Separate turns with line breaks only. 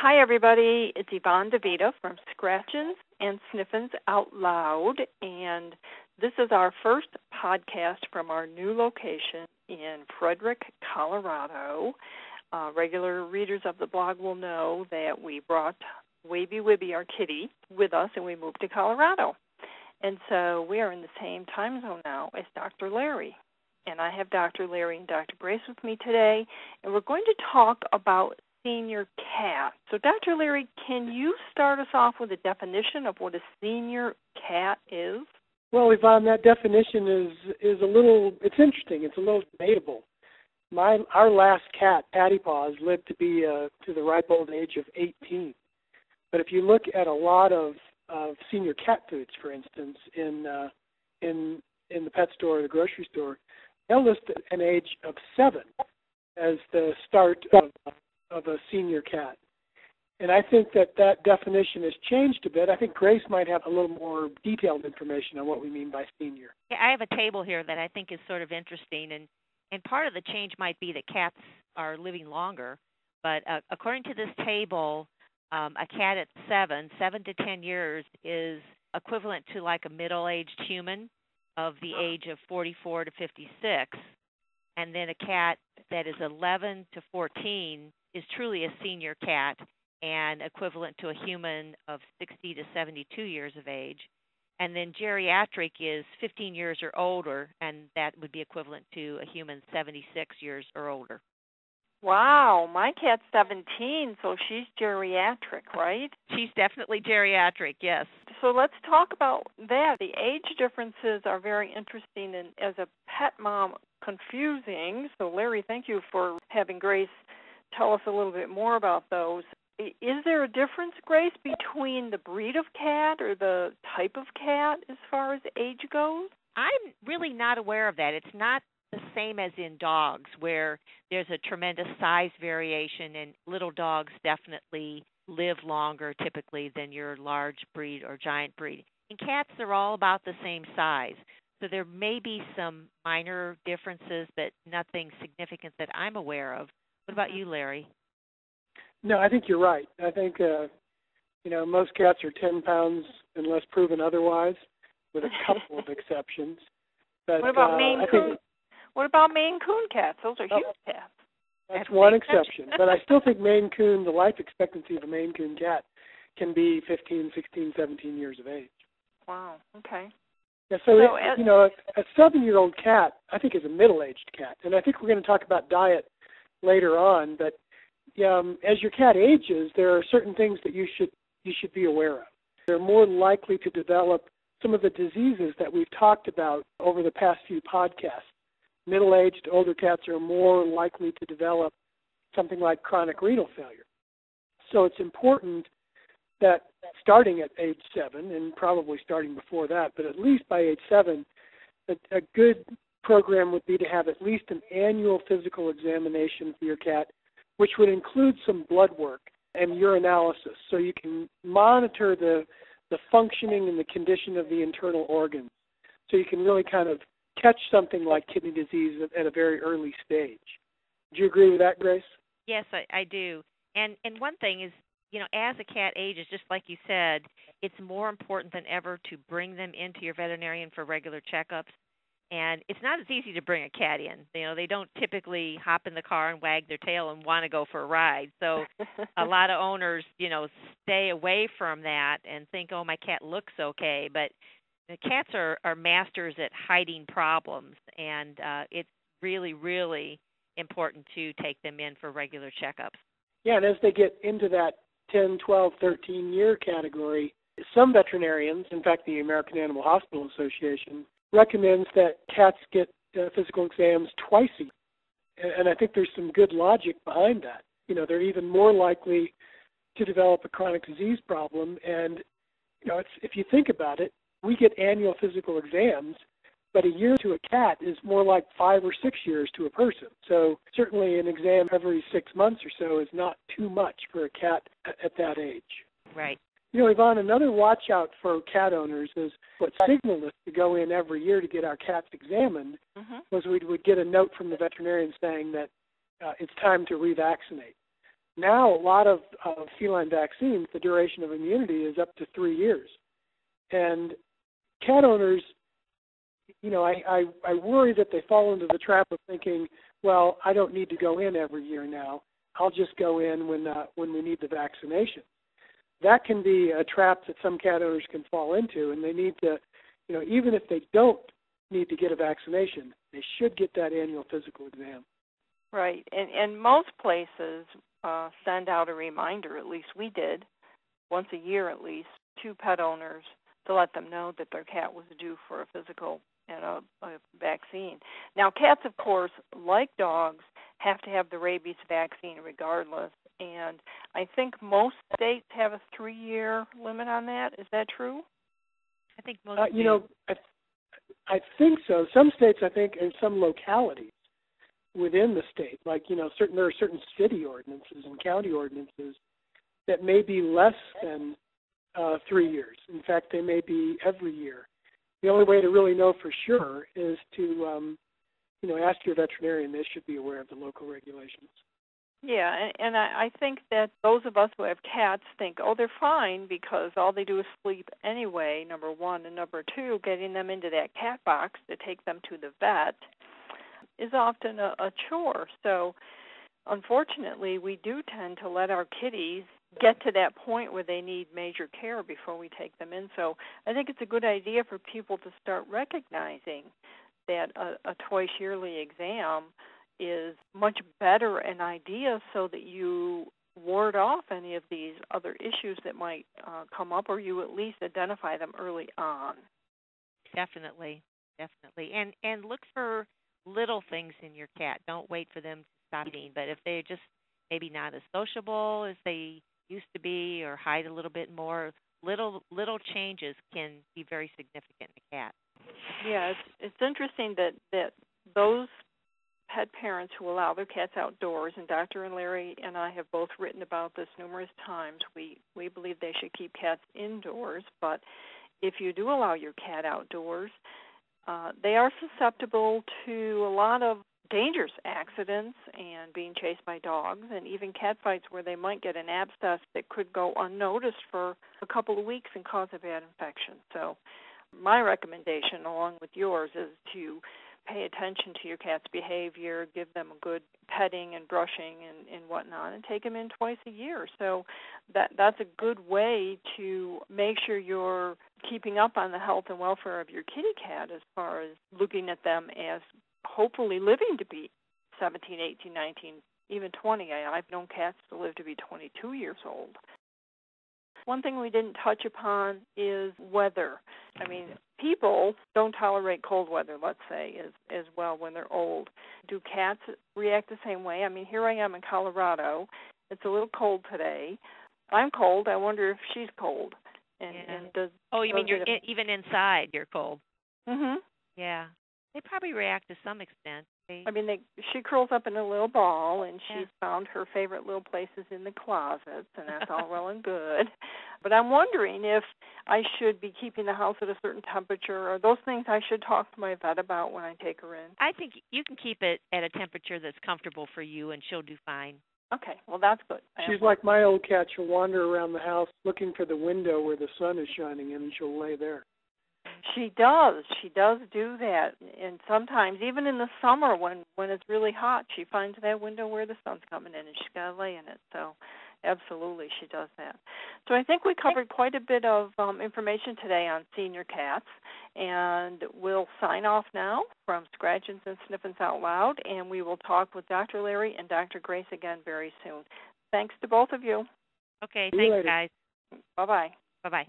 Hi, everybody. It's Yvonne DeVita from Scratchins and Sniffins Out Loud, and this is our first podcast from our new location in Frederick, Colorado. Regular readers of the blog will know that we brought Wavy Wibby, our kitty, with us, and we moved to Colorado. And so we are in the same time zone now as Dr. Larry. And I have Dr. Larry and Dr. Grace with me today, and we're going to talk about senior cat. So, Dr. Larry, can you start us off with a definition of what a senior cat is?
Well, Yvonne, that definition is a little, it's interesting. It's a little debatable. Our last cat, Patty Paws, lived to be to the ripe old age of 18. But if you look at a lot of senior cat foods, for instance, in the pet store or the grocery store, they'll list an age of 7 as the start of a senior cat. And I think that definition has changed a bit. I think Grace might have a little more detailed information on what we mean by senior.
Yeah, I have a table here that I think is sort of interesting, and part of the change might be that cats are living longer. But according to this table, a cat at 7 to 10 years is equivalent to like a middle-aged human of the age of 44 to 56. And then a cat that is 11 to 14 is truly a senior cat and equivalent to a human of 60 to 72 years of age. And then geriatric is 15 years or older, and that would be equivalent to a human 76 years or older.
Wow, my cat's 17, so she's geriatric, right?
She's definitely geriatric, yes.
So let's talk about that. The age differences are very interesting and, as a pet mom, confusing. So, Larry, thank you for having Grace tell us a little bit more about those. Is there a difference, Grace, between the breed of cat or the type of cat as far as age goes?
I'm really not aware of that. It's not the same as in dogs, where there's a tremendous size variation, and little dogs definitely live longer typically than your large breed or giant breed. In cats, they're all about the same size. So there may be some minor differences, but nothing significant that I'm aware of. What about you, Larry?
No, I think you're right. I think, most cats are 10 pounds unless proven otherwise, with a couple of exceptions. But,
what about Maine Coon? What about Maine Coon cats? Those are huge cats.
That's one exception. But I still think Maine Coon, the life expectancy of a Maine Coon cat can be 15, 16, 17 years of age.
Wow, okay.
Yeah, so a 7-year-old cat, I think, is a middle-aged cat. And I think we're going to talk about diet later on. But as your cat ages, there are certain things that you should be aware of. They're more likely to develop some of the diseases that we've talked about over the past few podcasts. Middle-aged, older cats are more likely to develop something like chronic renal failure. So it's important that starting at age 7, and probably starting before that, but at least by age 7, a good program would be to have at least an annual physical examination for your cat, which would include some blood work and urinalysis, so you can monitor the functioning and the condition of the internal organs. So you can really kind of catch something like kidney disease at a very early stage. Do you agree with that, Grace?
Yes, I do. And one thing is, as a cat ages, just like you said, it's more important than ever to bring them into your veterinarian for regular checkups. And it's not as easy to bring a cat in. They don't typically hop in the car and wag their tail and want to go for a ride. So a lot of owners, stay away from that and think, oh, my cat looks okay. But the cats are masters at hiding problems, and it's really, really important to take them in for regular checkups.
Yeah, and as they get into that 10, 12, 13-year category, some veterinarians, in fact, the American Animal Hospital Association, recommends that cats get physical exams twice a year. And I think there's some good logic behind that. They're even more likely to develop a chronic disease problem. And, if you think about it, we get annual physical exams, but a year to a cat is more like 5 or 6 years to a person. So certainly an exam every 6 months or so is not too much for a cat at that age.
Right.
Yvonne, another watch out for cat owners is what signaled us to go in every year to get our cats examined was we would get a note from the veterinarian saying that it's time to revaccinate. Now, a lot of feline vaccines, the duration of immunity is up to 3 years. And cat owners, I worry that they fall into the trap of thinking, well, I don't need to go in every year now. I'll just go in when we need the vaccination. That can be a trap that some cat owners can fall into, and they need to, even if they don't need to get a vaccination, they should get that annual physical exam.
Right, and most places send out a reminder, at least we did, once a year at least, to pet owners to let them know that their cat was due for a physical and a vaccine. Now, cats, of course, like dogs, have to have the rabies vaccine regardless, and I think most states have a 3-year limit on that. Is that true?
I think most do.
I think so. Some states, I think, and some localities within the state, like, there are certain city ordinances and county ordinances that may be less than 3 years. In fact, they may be every year. The only way to really know for sure is to, ask your veterinarian. They should be aware of the local regulations.
Yeah, and I think that those of us who have cats think, oh, they're fine because all they do is sleep anyway, number one. And number two, getting them into that cat box to take them to the vet is often a chore. So, unfortunately, we do tend to let our kitties get to that point where they need major care before we take them in. So I think it's a good idea for people to start recognizing that a twice-yearly exam is much better an idea so that you ward off any of these other issues that might come up, or you at least identify them early on.
Definitely. And look for little things in your cat. Don't wait for them to stop eating. But if they're just maybe not as sociable as they used to be or hide a little bit more, little changes can be very significant in a cat.
Yeah, it's interesting that those pet parents who allow their cats outdoors, and Dr. and Larry and I have both written about this numerous times, we believe they should keep cats indoors, but if you do allow your cat outdoors, they are susceptible to a lot of dangerous accidents and being chased by dogs, and even cat fights where they might get an abscess that could go unnoticed for a couple of weeks and cause a bad infection. So my recommendation, along with yours, is to pay attention to your cat's behavior, give them a good petting and brushing and whatnot, and take them in twice a year. So that's a good way to make sure you're keeping up on the health and welfare of your kitty cat as far as looking at them as hopefully living to be 17, 18, 19, even 20. I've known cats to live to be 22 years old. One thing we didn't touch upon is weather. I mean, people don't tolerate cold weather, let's say, as well when they're old. Do cats react the same way? I mean, here I am in Colorado. It's a little cold today. I'm cold. I wonder if she's cold. And
you mean you're even inside you're cold?
Mm-hmm.
Yeah. They probably react to some extent.
She curls up in a little ball, and she's found her favorite little places in the closets, and that's all well and good. But I'm wondering if I should be keeping the house at a certain temperature, or those things I should talk to my vet about when I take her in.
I think you can keep it at a temperature that's comfortable for you, and she'll do fine.
Okay, well, that's good.
She's like my old cat. She'll wander around the house looking for the window where the sun is shining in, and she'll lay there.
She does. She does do that. And sometimes, even in the summer when it's really hot, she finds that window where the sun's coming in, and she's got to lay in it. So absolutely, she does that. So I think we covered quite a bit of information today on senior cats. And we'll sign off now from Scratchins and Sniffins Out Loud, and we will talk with Dr. Larry and Dr. Grace again very soon. Thanks to both of you.
Okay, thanks, guys.
Bye-bye.
Bye-bye.